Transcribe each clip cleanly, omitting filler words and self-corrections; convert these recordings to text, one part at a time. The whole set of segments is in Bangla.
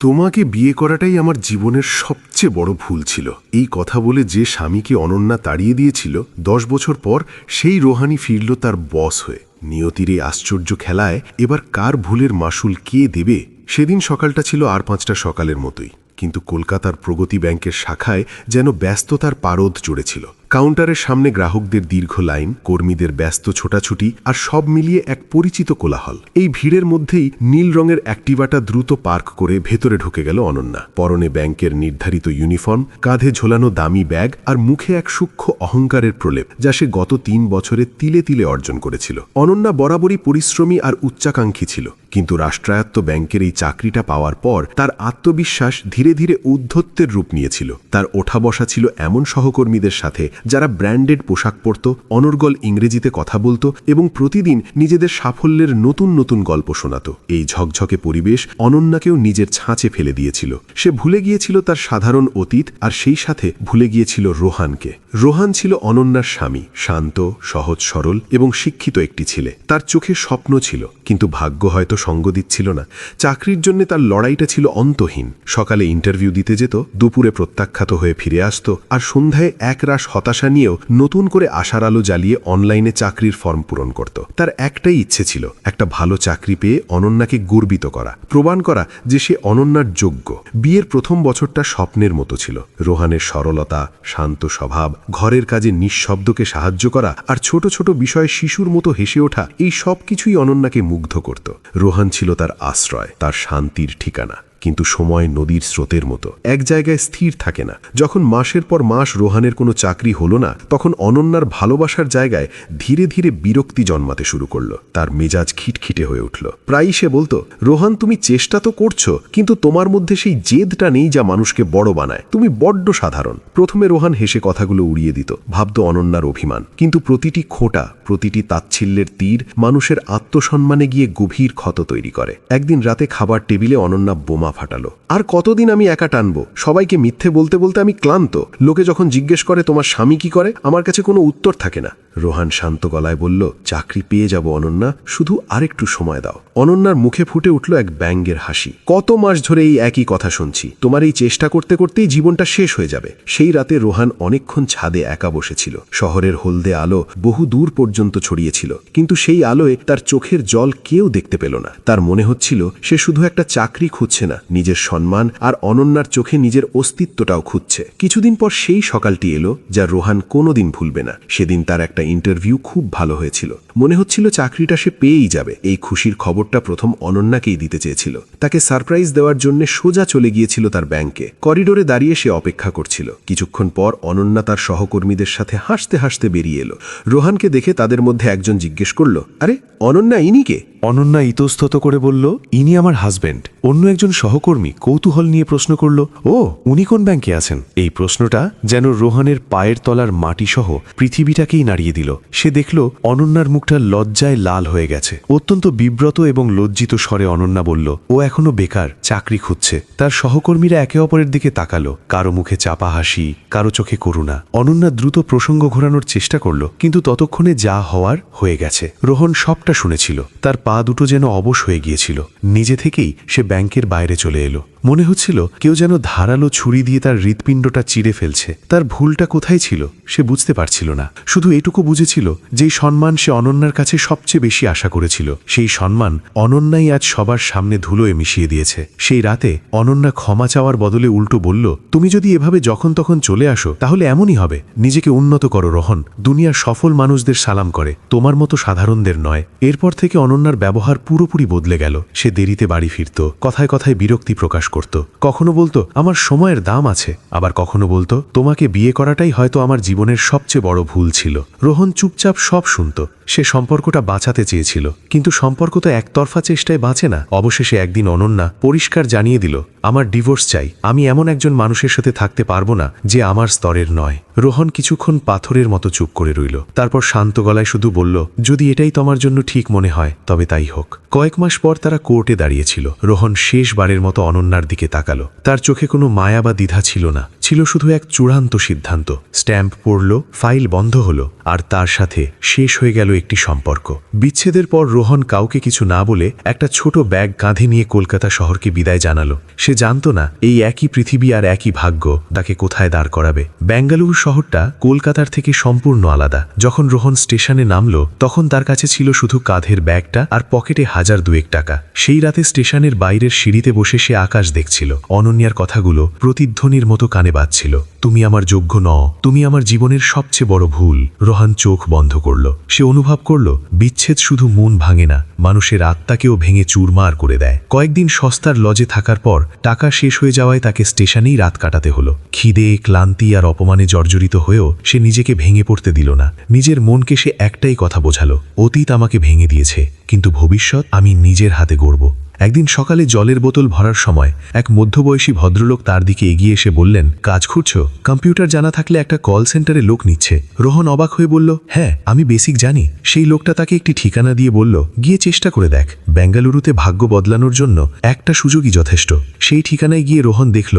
তোমাকে বিয়ে করাটাই আমার জীবনের সবচেয়ে বড় ভুল ছিল। এই কথা বলে যে স্বামীকে অনন্যা তাড়িয়ে দিয়েছিল, 10 বছর পর সেই রোহানি ফিরল তার বস হয়ে। নিয়তির এই আশ্চর্য খেলায় এবার কার ভুলের মাসুল কে দেবে? সেদিন সকালটা ছিল আর 5টা সকালের মতোই, কিন্তু কলকাতার প্রগতি ব্যাংকের শাখায় যেন ব্যস্ততার পারদ চড়েছিল। কাউন্টারের সামনে গ্রাহকদের দীর্ঘ লাইন, কর্মীদের ব্যস্ত ছোটাছুটি, আর সব মিলিয়ে এক পরিচিত কোলাহল। এই ভিড়ের মধ্যেই নীল রঙের অ্যাক্টিভাটা দ্রুত পার্ক করে ভেতরে ঢুকে গেল অনন্যা। পরনে ব্যাংকের নির্ধারিত ইউনিফর্ম, কাঁধে ঝোলানো দামি ব্যাগ, আর মুখে এক সূক্ষ্ম অহংকারের প্রলেপ, যা সে গত 3 বছরে তিলে তিলে অর্জন করেছিল। অনন্যা বরাবরই পরিশ্রমী আর উচ্চাকাঙ্ক্ষী ছিল, কিন্তু রাষ্ট্রায়ত্ত ব্যাংকের এই চাকরিটা পাওয়ার পর তার আত্মবিশ্বাস ধীরে ধীরে ঔদ্ধত্যের রূপ নিয়েছিল। তার ওঠা বসা ছিল এমন সহকর্মীদের সাথে যারা ব্র্যান্ডেড পোশাক পরত, অনর্গল ইংরেজিতে কথা বলত এবং প্রতিদিন নিজেদের সাফল্যের নতুন নতুন গল্প শোনাত। এই ঝকঝকে পরিবেশ অনন্যাকেও নিজের ছাঁচে ফেলে দিয়েছিল। সে ভুলে গিয়েছিল তার সাধারণ অতীত, আর সেই সাথে ভুলে গিয়েছিল রোহানকে। রোহান ছিল অনন্যার স্বামী, শান্ত, সহজ সরল এবং শিক্ষিত একটি ছেলে। তার চোখে স্বপ্ন ছিল, কিন্তু ভাগ্য হয়তো সঙ্গ দিচ্ছিল না। চাকরির জন্য তার লড়াইটা ছিল অন্তহীন। সকালে ইন্টারভিউ দিতে যেত, দুপুরে প্রত্যাখ্যাত হয়ে ফিরে আসত, আর সন্ধ্যায় একরাশ হতাশা নিয়েও নতুন করে আশার আলো জ্বালিয়ে অনলাইনে চাকরির ফর্ম পূরণ করত। তার একটাই ইচ্ছে ছিল, একটা ভালো চাকরি পেয়ে অনন্যাকে গর্বিত করা, প্রমাণ করা যে সে অনন্যার যোগ্য। বিয়ের প্রথম বছরটা স্বপ্নের মতো ছিল। রোহানের সরলতা, শান্ত স্বভাব, ঘরের কাজে নিঃশব্দকে সাহায্য করা, আর ছোট ছোট বিষয়ে শিশুর মতো হেসে ওঠা, এই সব কিছুই অনন্যাকে মুগ্ধ করত। রোহান ছিল তার আশ্রয়, তার শান্তির ঠিকানা। কিন্তু সময় নদীর স্রোতের মতো এক জায়গায় স্থির থাকে না। যখন মাসের পর মাস রোহানের কোনো চাকরি হলো না, তখন অনন্যার ভালোবাসার জায়গায় ধীরে ধীরে বিরক্তি জন্মাতে শুরু করলো। তার মেজাজ খিটখিটে হয়ে উঠল। প্রায়ই সে বলতো, রোহান, তুমি চেষ্টা তো করছো, কিন্তু তোমার মধ্যে সেই জেদটা নেই যা মানুষকে বড় বানায়। তুমি বড্ড সাধারণ। প্রথমে রোহান হেসে কথাগুলো উড়িয়ে দিত, ভাবত অনন্যার অভিমান। কিন্তু প্রতিটি খোঁটা, প্রতিটি তাচ্ছিল্যের তীর মানুষের আত্মসম্মানে গিয়ে গভীর ক্ষত তৈরি করে। একদিন রাতে খাবার টেবিলে অনন্যা বোমা ফাটালো। আর কতদিন আমি একা টানবো? সবাইকে মিথ্যে বলতে বলতে আমি ক্লান্ত। লোকে যখন জিজ্ঞেস করে তোমার স্বামী কি করে, আমার কাছে কোনো উত্তর থাকে না। রোহান শান্ত গলায় বলল, চাকরি পেয়ে যাব অনন্যা, শুধু আরেকটু সময় দাও। অনন্যার মুখে ফুটে উঠল এক ব্যঙ্গের হাসি। কত মাস ধরে এই একই কথা শুনছি, তোমার এই চেষ্টা করতে করতেই জীবনটা শেষ হয়ে যাবে। সেই রাতে রোহান অনেকক্ষণ ছাদে একা বসেছিল। শহরের হলদে আলো বহু দূর পর্যন্ত ছড়িয়েছিল, কিন্তু সেই আলোয় তার চোখের জল কেউ দেখতে পেল না। তার মনে হচ্ছিল সে শুধু একটা চাকরি খুঁজছে না, নিজের সম্মান আর অনন্যার চোখে নিজের অস্তিত্বটাও খুঁজছে। কিছুদিন পর সেই সকালটি এলো, যা রোহান কোনোদিন ভুলবে না। সেদিন তার একটা ইন্টারভিউ খুব ভালো হয়েছিল। মনে হচ্ছিল চাকরিটা সে পেয়েই যাবে। এই খুশির খবরটা প্রথম অনন্যাকেই দিতে চেয়েছিল। তাকে সারপ্রাইজ দেওয়ার জন্য সোজা চলে গিয়েছিল তার ব্যাংকে। করিডোরে দাঁড়িয়ে সে অপেক্ষা করছিল। কিছুক্ষণ পর অনন্যা তার সহকর্মীদের সাথে হাসতে হাসতে বেরিয়ে এলো। রোহানকে দেখে তাদের মধ্যে একজন জিজ্ঞেস করল, আরে অনন্যা, ইনি কে? অনন্যা ইতস্তত করে বলল, ইনি আমার হাজব্যান্ড। অন্য একজন সহকর্মী কৌতূহল নিয়ে প্রশ্ন করল, ও, উনি কোন ব্যাংকে আছেন? এই প্রশ্নটা যেন রোহানের পায়ের তলার মাটিসহ পৃথিবীটাকেই নাড়িয়ে দিল। সে দেখল অনন্যার মুখটা লজ্জায় লাল হয়ে গেছে। অত্যন্ত বিব্রত এবং লজ্জিত স্বরে অনন্যা বলল, ও এখনো বেকার, চাকরি খুঁজছে। তার সহকর্মীরা একে অপরের দিকে তাকালো, কারো মুখে চাপা হাসি, কারো চোখে করুণা। অনন্যা দ্রুত প্রসঙ্গ ঘোরানোর চেষ্টা করল, কিন্তু ততক্ষণে যা হওয়ার হয়ে গেছে। রোহন সবটা শুনেছিল। তার পা দুটো যেন অবশ হয়ে গিয়েছিল। নিজে থেকেই সে ব্যাংকের বাইরে চলে এলো। মনে হচ্ছিল কেউ যেন ধারালো ছুরি দিয়ে তার হৃৎপিণ্ডটা চিরে ফেলছে। তার ভুলটা কোথায় ছিল সে বুঝতে পারছিল না। শুধু এটুকু বুঝেছিল, যেই সম্মান সে অনন্যার কাছে সবচেয়ে বেশি আশা করেছিল, সেই সম্মান অনন্যাই আজ সবার সামনে ধুলোয় মিশিয়ে দিয়েছে। সেই রাতে অনন্যা ক্ষমা চাওয়ার বদলে উল্টো বলল, তুমি যদি এভাবে যখন তখন চলে আসো, তাহলে এমনই হবে। নিজেকে উন্নত করো রোহন। দুনিয়ার সফল মানুষদের সালাম করে, তোমার মতো সাধারণদের নয়। এরপর থেকে অনন্যার ব্যবহার পুরোপুরি বদলে গেল। সে দেরিতে বাড়ি ফিরত, কথায় কথায় বিরক্তি প্রকাশ করত। কখনো বলতো, আমার সময়ের দাম আছে। আবার কখনো বলতো, তোমাকে বিয়ে করাটাই হয়তো আমার জীবনের সবচেয়ে বড় ভুল ছিল। রোহন চুপচাপ সব শুনত। সে সম্পর্কটা বাঁচাতে চেয়েছিল, কিন্তু সম্পর্ক তো একতরফা চেষ্টায় বাঁচে না। অবশেষে একদিন অনন্যা পরিষ্কার জানিয়ে দিল, আমার ডিভোর্স চাই। আমি এমন একজন মানুষের সাথে থাকতে পারবো না যে আমার স্তরের নয়। রোহন কিছুক্ষণ পাথরের মতো চুপ করে রইল। তারপর শান্ত গলায় শুধু বলল, যদি এটাই তোমার জন্য ঠিক মনে হয় তবে তাই হোক। কয়েক মাস পর তারা কোর্টে দাঁড়িয়েছিল। রোহন শেষবারের মতো অনন্যার দিকে তাকালো। তার চোখে কোনো মায়া বা দ্বিধা ছিল না, ছিল শুধু এক চূড়ান্ত সিদ্ধান্ত। স্ট্যাম্প পড়ল, ফাইল বন্ধ হলো, আর তার সাথে শেষ হয়ে গেল একটি সম্পর্ক। বিচ্ছেদের পর রোহন কাউকে কিছু না বলে একটা ছোট ব্যাগ কাঁধে নিয়ে কলকাতা শহরকে বিদায় জানালো। সে জানত না এই একই পৃথিবী আর একই ভাগ্য তাকে কোথায় দাঁড় করাবে। বেঙ্গালুরু শহরটা কলকাতার থেকে সম্পূর্ণ আলাদা। যখন রোহন স্টেশনে নামলো তখন তার কাছে ছিল শুধু কাঁধের ব্যাগটা আর পকেটে 1002 টাকা। সেই রাতে স্টেশনের বাইরের সিঁড়িতে বসে সে আকাশ দেখছিল। অনন্যার কথাগুলো প্রতিধ্বনির মতো কানে বাজছিল। তুমি আমার যোগ্য নও, তুমি আমার জীবনের সবচেয়ে বড় ভুল। রোহান চোখ বন্ধ করল। সে অনুভব করল বিচ্ছেদ শুধু মন ভাঙে না, মানুষের আত্মাকেও ভেঙে চুরমার করে দেয়। কয়েকদিন সস্তার লজে থাকার পর টাকা শেষ হয়ে যাওয়ায় তাকে স্টেশনেই রাত কাটাতে হলো। খিদে, ক্লান্তি আর অপমানে জর্জরিত হয়েও সে নিজেকে ভেঙে পড়তে দিল না। নিজের মনকে সে একটাই কথা বোঝালো, অতীত আমাকে ভেঙে দিয়েছে, কিন্তু ভবিষ্যৎ আমি নিজের হাতে গড়ব। একদিন সকালে জলের বোতল ভরার সময় এক মধ্যবয়সী ভদ্রলোক তার দিকে এগিয়ে এসে বললেন, কাজ খুঁজছো? কম্পিউটার জানা থাকলে একটা কল সেন্টারে লোক নিচ্ছে। রোহন অবাক হয়ে বলল, হ্যাঁ, আমি বেসিক জানি। সেই লোকটা তাকে একটি ঠিকানা দিয়ে বলল, গিয়ে চেষ্টা করে দেখ। বেঙ্গালুরুতে ভাগ্য বদলানোর জন্য একটা সুযোগই যথেষ্ট। সেই ঠিকানায় গিয়ে রোহন দেখল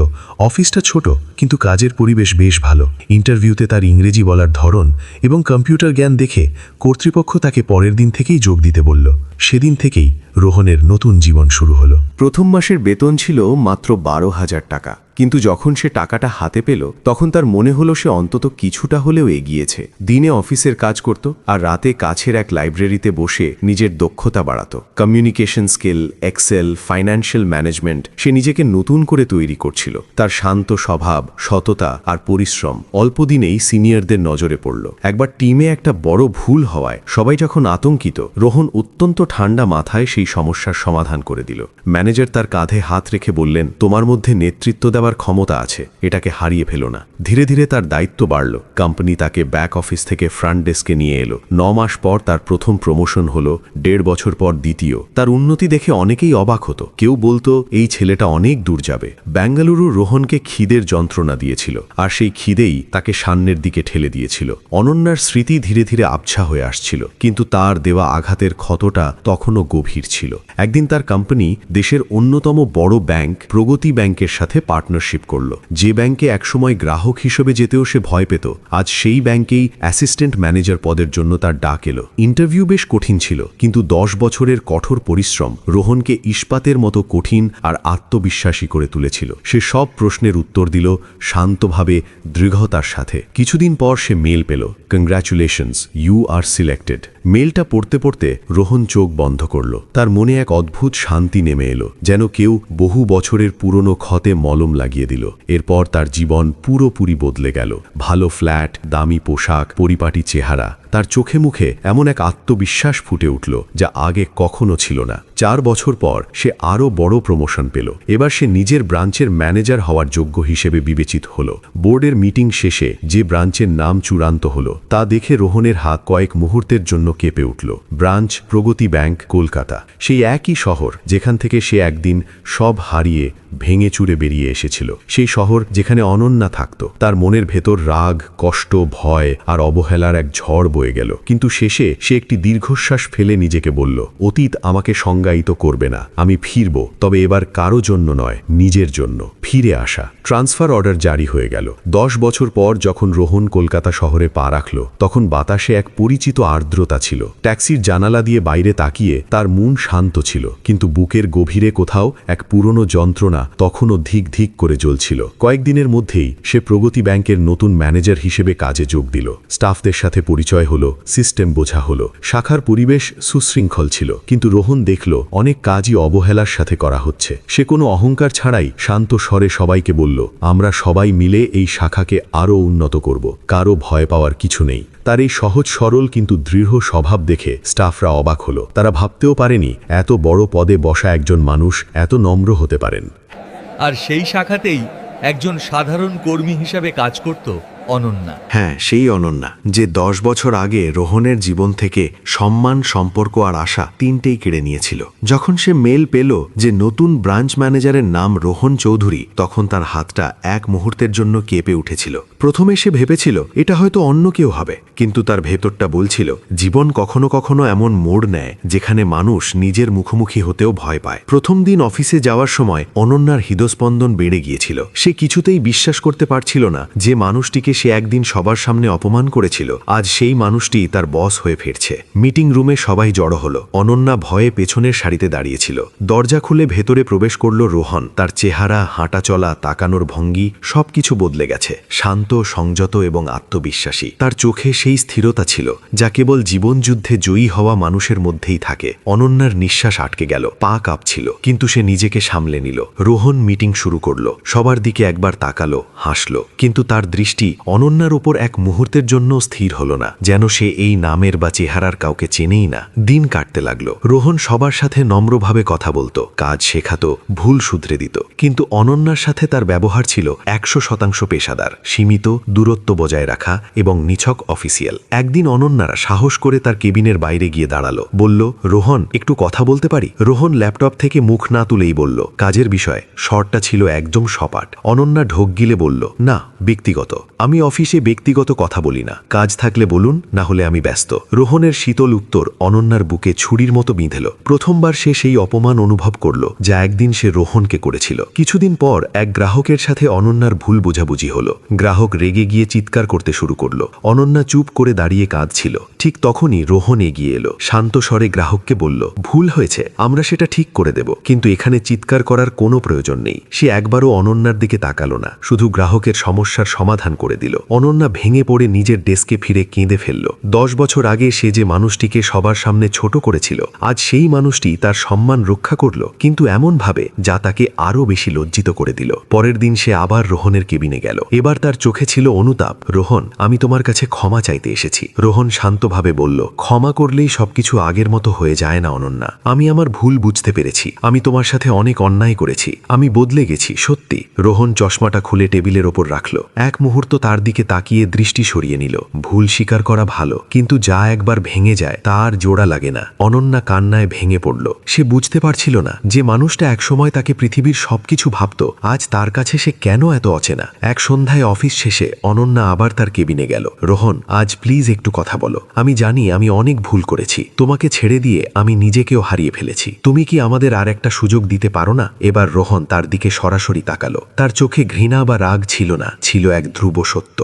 অফিসটা ছোট, কিন্তু কাজের পরিবেশ বেশ ভালো। ইন্টারভিউতে তার ইংরেজি বলার ধরন এবং কম্পিউটার জ্ঞান দেখে কর্তৃপক্ষ তাকে পরের দিন থেকেই যোগ দিতে বলল। সেদিন থেকেই রোহনের নতুন জীবন শুরু হলো। প্রথম মাসের বেতন ছিল মাত্র 12,000 টাকা, কিন্তু যখন সে টাকাটা হাতে পেল তখন তার মনে হলো সে অন্তত কিছুটা হলেও এগিয়েছে। দিনে অফিসের কাজ করত আর রাতে কাছের এক লাইব্রেরিতে বসে নিজের দক্ষতা বাড়াতো। Communication skill, Excel, financial management সে নিজেকে নতুন করে তৈরি করছিল। তার শান্ত স্বভাব, সততা আর পরিশ্রম অল্প দিনেই সিনিয়রদের নজরে পড়ল। একবার টিমে একটা বড় ভুল হওয়ায় সবাই যখন আতঙ্কিত, রোহন অত্যন্ত ঠান্ডা মাথায় সেই সমস্যার সমাধান করে দিল। ম্যানেজার তার কাঁধে হাত রেখে বললেন, তোমার মধ্যে নেতৃত্ব দেওয়ার ক্ষমতা আছে, এটাকে হারিয়ে ফেলো না। ধীরে ধীরে তার দায়িত্ব বাড়ল। কোম্পানি তাকে ব্যাক অফিস থেকে ফ্রন্ট ডেস্কে নিয়ে এলো। 9 মাস পর তার প্রথম প্রমোশন হলো, 1.5 বছর পর দ্বিতীয়। তার উন্নতি দেখে অনেকেই অবাক হতো। কেউ বলতো এই ছেলেটা অনেক দূর যাবে। বেঙ্গালুরু রোহনকে খিদের যন্ত্রণা দিয়েছিল, আর সেই খিদেই তাকে সামনের দিকে ঠেলে দিয়েছিল। অনন্যার স্মৃতি ধীরে ধীরে আবছা হয়ে আসছিল, কিন্তু তার দেওয়া আঘাতের ক্ষতটা তখনও গভীর ছিল। একদিন তার কোম্পানি দেশের অন্যতম বড় ব্যাংক প্রগতি ব্যাংকের সাথে পার্টনারশিপ করল। যে ব্যাংকে একসময় গ্রাহক হিসেবে যেতেও সে ভয় পেত, আজ সেই ব্যাংকেই অ্যাসিস্ট্যান্ট ম্যানেজার পদের জন্য তার ডাক এলো। ইন্টারভিউ বেশ কঠিন ছিল, কিন্তু 10 বছরের কঠোর পরিশ্রম রোহনকে ইস্পাতের মতো কঠিন আর আত্মবিশ্বাসী করে তুলেছিল। সে সব প্রশ্নের উত্তর দিল শান্তভাবে, দৃঢ়তার সাথে। কিছুদিন পর সে মেল পেল, কংগ্র্যাচুলেশনস, ইউ আর সিলেক্টেড। মেলটা পড়তে পড়তে রোহন চোখ বন্ধ করল। তার মনে এক অদ্ভুত শান্তি নেমে এলো, যেন কেউ বহু বছরের পুরনো ক্ষতে মলম লাগিয়ে দিল। এরপর তার জীবন পুরোপুরি বদলে গেল। ভালো ফ্ল্যাট, দামি পোশাক, পরিপাটি চেহারা। তার চোখে মুখে এমন এক আত্মবিশ্বাস ফুটে উঠল যা আগে কখনো ছিল না। 4 বছর পর সে আরও বড় প্রমোশন পেল। এবার সে নিজের ব্রাঞ্চের ম্যানেজার হওয়ার যোগ্য হিসেবে বিবেচিত হল। বোর্ডের মিটিং শেষে যে ব্রাঞ্চের নাম চূড়ান্ত হল তা দেখে রোহনের হাত কয়েক মুহূর্তের জন্য কেঁপে উঠল। ব্রাঞ্চ প্রগতি ব্যাংক, কলকাতা। সেই একই শহর যেখান থেকে সে একদিন সব হারিয়ে ভেঙে চুরে বেরিয়ে এসেছিল। সেই শহর যেখানে অনন্যা থাকত। তার মনের ভেতর রাগ, কষ্ট, ভয় আর অবহেলার এক ঝড় বয়ে গেল। কিন্তু শেষে সে একটি দীর্ঘশ্বাস ফেলে নিজেকে বলল, অতীত আমাকে সংজ্ঞায়িত করবে না। আমি ফিরব, তবে এবার কারো জন্য নয়, নিজের জন্য। ফিরে আসা। ট্রান্সফার অর্ডার জারি হয়ে গেল। 10 বছর পর যখন রোহন কলকাতা শহরে পা রাখল, তখন বাতাসে এক পরিচিত আর্দ্রতা ছিল। ট্যাক্সির জানালা দিয়ে বাইরে তাকিয়ে তার মন শান্ত ছিল, কিন্তু বুকের গভীরে কোথাও এক পুরনো যন্ত্রণা তখনও ধিক ধিক করে জ্বলছিল। কয়েকদিনের মধ্যেই সে প্রগতি ব্যাংকের নতুন ম্যানেজার হিসেবে কাজে যোগ দিল। স্টাফদের সাথে পরিচয় হলো, সিস্টেম বোঝা হলো। শাখার পরিবেশ সুশৃঙ্খল ছিল, কিন্তু রোহন দেখল অনেক কাজই অবহেলার সাথে করা হচ্ছে। সে কোনো অহংকার ছাড়াই শান্ত স্বরে সবাইকে বলল, আমরা সবাই মিলে এই শাখাকে আরও উন্নত করব। কারো ভয় পাওয়ার কিছু নেই। তার এই সহজ সরল কিন্তু দৃঢ় স্বভাব দেখে স্টাফরা অবাক হলো। তারা ভাবতেও পারেনি এত বড় পদে বসা একজন মানুষ এত নম্র হতে পারেন। আর সেই শাখাতেই একজন সাধারণ কর্মী হিসাবে কাজ করত অনন্যা। হ্যাঁ, সেই অনন্যা যে 10 বছর আগে রোহনের জীবন থেকে সম্মান, সম্পর্ক আর আশা তিনটেই কেড়ে নিয়েছিল। যখন সে মেল পেল যে নতুন ব্রাঞ্চ ম্যানেজারের নাম রোহন চৌধুরী, তখন তার হাতটা এক মুহূর্তের জন্য কেঁপে উঠেছিল। প্রথমে সে ভেবেছিল এটা হয়তো অন্য কেউ হবে, কিন্তু তার ভেতরটা বলছিল জীবন কখনো কখনো এমন মোড় নেয় যেখানে মানুষ নিজের মুখোমুখি হতেও ভয় পায়। প্রথম দিন অফিসে যাওয়ার সময় অনন্যার হৃদস্পন্দন বেড়ে গিয়েছিল। সে কিছুতেই বিশ্বাস করতে পারছিল না যে মানুষটিকে যাকে সে একদিন সবার সামনে অপমান করেছিল, আজ সেই মানুষটি তার বস হয়ে ফিরছে। মিটিং রুমে সবাই জড়ো হলো। অনন্যা ভয়ে পেছনের সারিতে দাঁড়িয়েছিল। দরজা খুলে ভেতরে প্রবেশ করল রোহন। তার চেহারা, হাঁটা চলা, তাকানোর ভঙ্গি সবকিছু বদলে গেছে। শান্ত, সংযত এবং আত্মবিশ্বাসী। তার চোখে সেই স্থিরতা ছিল যা কেবল জীবনযুদ্ধে জয়ী হওয়া মানুষের মধ্যেই থাকে। অনন্যার নিঃশ্বাস আটকে গেল, পা কাঁপছিল, কিন্তু সে নিজেকে সামলে নিল। রোহন মিটিং শুরু করল। সবার দিকে একবার তাকালো, হাসল, কিন্তু তার দৃষ্টি অনন্যার উপর এক মুহূর্তের জন্য স্থির হল না, যেন সে এই নামের বা চেহারার কাউকে চেনেই না। দিন কাটতে লাগলো। রোহন সবার সাথে নম্রভাবে কথা বলতো, কাজ শেখাতো, ভুল শুধরে দিত, কিন্তু অনন্যার সাথে তার ব্যবহার ছিল 100% পেশাদার, সীমিত, দূরত্ব বজায় রাখা এবং নিছক অফিসিয়াল। একদিন অনন্যারা সাহস করে তার কেবিনের বাইরে গিয়ে দাঁড়ালো। বলল, রোহন, একটু কথা বলতে পারি? রোহন ল্যাপটপ থেকে মুখ না তুলেই বলল, কাজের বিষয়। স্বরটা ছিল একদম সপাট। অনন্যা ঢোক গিলে বলল, না, ব্যক্তিগত। আমি অফিসে ব্যক্তিগত কথা বলি না। কাজ থাকলে বলুন, না হলে আমি ব্যস্ত। রোহনের শীতল উত্তর অনন্যার বুকে ছুরির মতো বিঁধল। প্রথমবার সে সেই অপমান অনুভব করল যা একদিন সে রোহনকে করেছিল। কিছুদিন পর এক গ্রাহকের সাথে অনন্যার ভুল বোঝাবুঝি হলো। গ্রাহক রেগে গিয়ে চিৎকার করতে শুরু করলো। অনন্যা চুপ করে দাঁড়িয়ে কাঁদছিল। ঠিক তখনই রোহন এগিয়ে এলো। শান্ত স্বরে গ্রাহককে বলল, ভুল হয়েছে, আমরা সেটা ঠিক করে দেব, কিন্তু এখানে চিৎকার করার কোনো প্রয়োজন নেই। সে একবারও অনন্যার দিকে তাকালো না, শুধু গ্রাহকের সমস্যার সমাধান করে দিল। অনন্যা ভেঙে পড়ে নিজের ডেস্কে ফিরে কেঁদে ফেলল। 10 বছর আগে সে যে মানুষটিকে সবার সামনে ছোট করেছিল, আজ সেই মানুষটি তার সম্মান রক্ষা করল, কিন্তু এমনভাবে যা তাকে আরও বেশি লজ্জিত করে দিল। পরের দিন সে আবার রোহনের কেবিনে গেল। এবার তার চোখে ছিল অনুতাপ। রোহন, আমি তোমার কাছে ক্ষমা চাইতে এসেছি। রোহন শান্তভাবে বলল, ক্ষমা করলেই সবকিছু আগের মতো হয়ে যায় না অনন্যা। আমি আমার ভুল বুঝতে পেরেছি। আমি তোমার সাথে অনেক অন্যায় করেছি। আমি বদলে গেছি, সত্যি। রোহন চশমাটা খুলে টেবিলের ওপর রাখল। এক মুহূর্ত তার দিকে তাকিয়ে দৃষ্টি সরিয়ে নিল। ভুল স্বীকার করা ভালো, কিন্তু যা একবার ভেঙে যায় তার জোড়া লাগে না। অনন্যা কান্নায় ভেঙে পড়ল। সে বুঝতে পারছিল না যে মানুষটা একসময় তাকে পৃথিবীর সবকিছু ভাবত, আজ তার কাছে সে কেন এত অচেনা। এক সন্ধ্যায় অফিস শেষে অনন্যা আবার তার কেবিনে গেল। রোহন, আজ প্লিজ একটু কথা বলো। আমি জানি আমি অনেক ভুল করেছি। তোমাকে ছেড়ে দিয়ে আমি নিজেকেও হারিয়ে ফেলেছি। তুমি কি আমাদের আর একটা সুযোগ দিতে পারো না? এবার রোহন তার দিকে সরাসরি তাকালো। তার চোখে ঘৃণা বা রাগ ছিল না, ছিল এক ধ্রুব সত্য।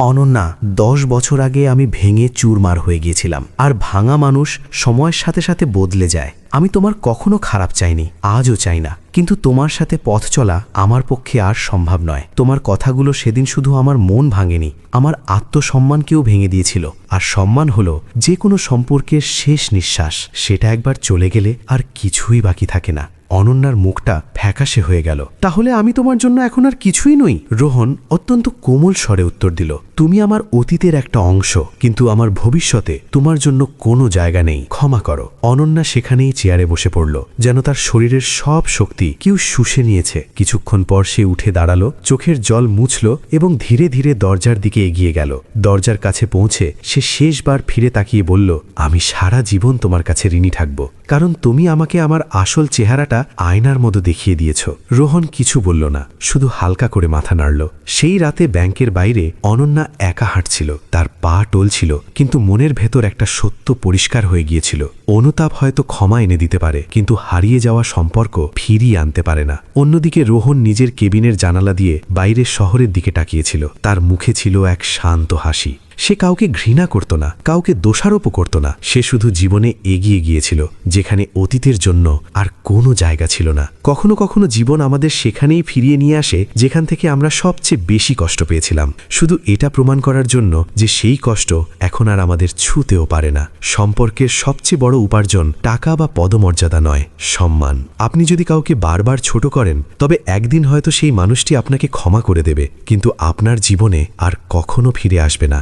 অনন্যা, 10 বছর আগে আমি ভেঙে চুরমার হয়ে গিয়েছিলাম, আর ভাঙা মানুষ সময়ের সাথে সাথে বদলে যায়। আমি তোমার কখনো খারাপ চাইনি, আজও চাই না, কিন্তু তোমার সাথে পথ চলা আমার পক্ষে আর সম্ভব নয়। তোমার কথাগুলো সেদিন শুধু আমার মন ভাঙেনি, আমার আত্মসম্মানকেও ভেঙে দিয়েছিল। আর সম্মান হলো যে কোনো সম্পর্কের শেষ নিঃশ্বাস, সেটা একবার চলে গেলে আর কিছুই বাকি থাকে না। অনন্যার মুখটা ফ্যাকাশে হয়ে গেল। তাহলে আমি তোমার জন্য এখন আর কিছুই নই? রোহন অত্যন্ত কোমল স্বরে উত্তর দিল, তুমি আমার অতীতের একটা অংশ, কিন্তু আমার ভবিষ্যতে তোমার জন্য কোনো জায়গা নেই। ক্ষমা করো। অনন্যা সেখানেই চেয়ারে বসে পড়ল, যেন তার শরীরের সব শক্তি কেউ শুষে নিয়েছে। কিছুক্ষণ পর সে উঠে দাঁড়ালো, চোখের জল মুছল এবং ধীরে ধীরে দরজার দিকে এগিয়ে গেল। দরজার কাছে পৌঁছে সে শেষবার ফিরে তাকিয়ে বলল, আমি সারা জীবন তোমার কাছে ঋণী থাকব, কারণ তুমি আমাকে আমার আসল চেহারাটা আয়নার মতো দেখিয়ে দিয়েছ। রোহন কিছু বলল না, শুধু হালকা করে মাথা নাড়ল। সেই রাতে ব্যাংকের বাইরে অনন্যা একা হাঁটছিল। তার পা টলছিল, কিন্তু মনের ভেতর একটা সত্য পরিষ্কার হয়ে গিয়েছিল। অনুতাপ হয়তো ক্ষমা এনে দিতে পারে, কিন্তু হারিয়ে যাওয়া সম্পর্ক ফিরিয়ে আনতে পারে না। অন্যদিকে রোহন নিজের কেবিনের জানালা দিয়ে বাইরের শহরের দিকে তাকিয়েছিল। তার মুখে ছিল এক শান্ত হাসি। সে কাউকে ঘৃণা করত না, কাউকে দোষারোপও করত না। সে শুধু জীবনে এগিয়ে গিয়েছিল, যেখানে অতীতের জন্য আর কোনো জায়গা ছিল না। কখনো কখনো জীবন আমাদের সেখানেই ফিরিয়ে নিয়ে আসে যেখান থেকে আমরা সবচেয়ে বেশি কষ্ট পেয়েছিলাম, শুধু এটা প্রমাণ করার জন্য যে সেই কষ্ট এখন আর আমাদের ছুঁতেও পারে না। সম্পর্কের সবচেয়ে বড় উপার্জন টাকা বা পদমর্যাদা নয়, সম্মান। আপনি যদি কাউকে বারবার ছোট করেন, তবে একদিন হয়তো সেই মানুষটি আপনাকে ক্ষমা করে দেবে, কিন্তু আপনার জীবনে আর কখনো ফিরে আসবে না।